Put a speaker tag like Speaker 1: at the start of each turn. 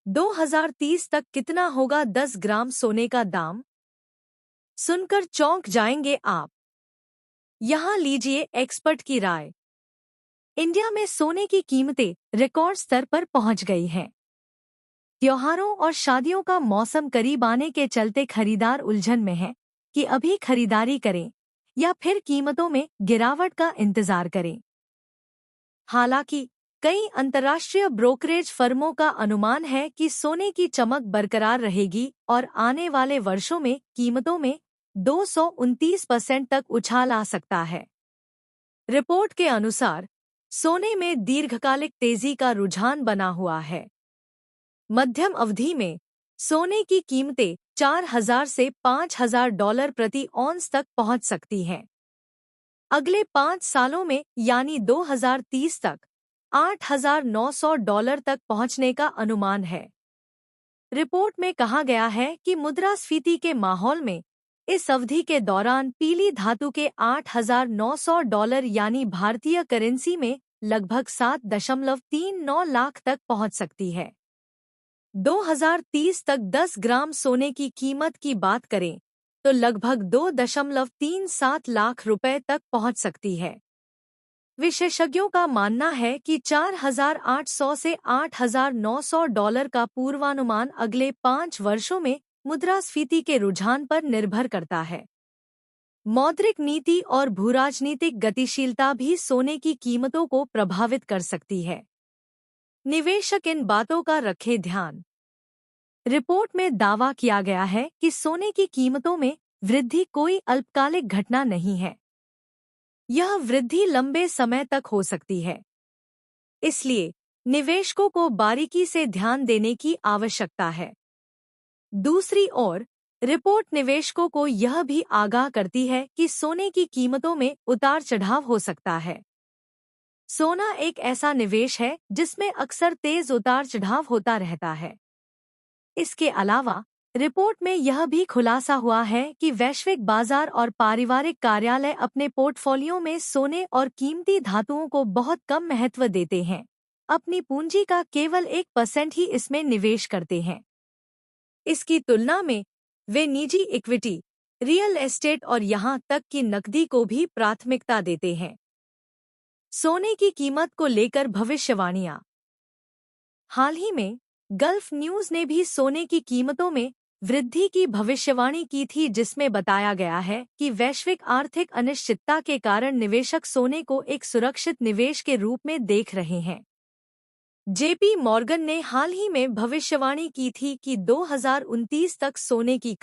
Speaker 1: 2030 तक कितना होगा 10 ग्राम सोने का दाम? सुनकर चौंक जाएंगे आप। यहाँ लीजिए एक्सपर्ट की राय। इंडिया में सोने की कीमतें रिकॉर्ड स्तर पर पहुंच गई हैं। त्योहारों और शादियों का मौसम करीब आने के चलते खरीदार उलझन में हैं कि अभी खरीदारी करें या फिर कीमतों में गिरावट का इंतजार करें। हालांकि कई अंतर्राष्ट्रीय ब्रोकरेज फर्मों का अनुमान है कि सोने की चमक बरकरार रहेगी और आने वाले वर्षों में कीमतों में 229% तक उछाल आ सकता है। रिपोर्ट के अनुसार सोने में दीर्घकालिक तेजी का रुझान बना हुआ है। मध्यम अवधि में सोने की कीमतें 4,000 से $5,000 प्रति औंस तक पहुंच सकती हैं। अगले 5 सालों में यानी 2030 तक $8,900 तक पहुंचने का अनुमान है। रिपोर्ट में कहा गया है कि मुद्रास्फीति के माहौल में इस अवधि के दौरान पीली धातु के $8,900 यानी भारतीय करेंसी में लगभग 7.39 लाख तक पहुंच सकती है। 2030 तक 10 ग्राम सोने की कीमत की बात करें तो लगभग 2.37 लाख रुपए तक पहुंच सकती है। विशेषज्ञों का मानना है कि 4,800 से $8,900 का पूर्वानुमान अगले 5 वर्षों में मुद्रास्फीति के रुझान पर निर्भर करता है। मौद्रिक नीति और भूराजनीतिक गतिशीलता भी सोने की कीमतों को प्रभावित कर सकती है। निवेशक इन बातों का रखें ध्यान। रिपोर्ट में दावा किया गया है कि सोने की कीमतों में वृद्धि कोई अल्पकालिक घटना नहीं है। यह वृद्धि लंबे समय तक हो सकती है। इसलिए निवेशकों को बारीकी से ध्यान देने की आवश्यकता है। दूसरी ओर रिपोर्ट निवेशकों को यह भी आगाह करती है कि सोने की कीमतों में उतार चढ़ाव हो सकता है। सोना एक ऐसा निवेश है जिसमें अक्सर तेज उतार चढ़ाव होता रहता है। इसके अलावा रिपोर्ट में यह भी खुलासा हुआ है कि वैश्विक बाजार और पारिवारिक कार्यालय अपने पोर्टफोलियो में सोने और कीमती धातुओं को बहुत कम महत्व देते हैं। अपनी पूंजी का केवल 1% ही इसमें निवेश करते हैं। इसकी तुलना में वे निजी इक्विटी, रियल एस्टेट और यहाँ तक कि नकदी को भी प्राथमिकता देते हैं। सोने की कीमत को लेकर भविष्यवाणियां। हाल ही में गल्फ न्यूज ने भी सोने की कीमतों में वृद्धि की भविष्यवाणी की थी, जिसमें बताया गया है कि वैश्विक आर्थिक अनिश्चितता के कारण निवेशक सोने को एक सुरक्षित निवेश के रूप में देख रहे हैं। जेपी मॉर्गन ने हाल ही में भविष्यवाणी की थी कि 2029 तक सोने की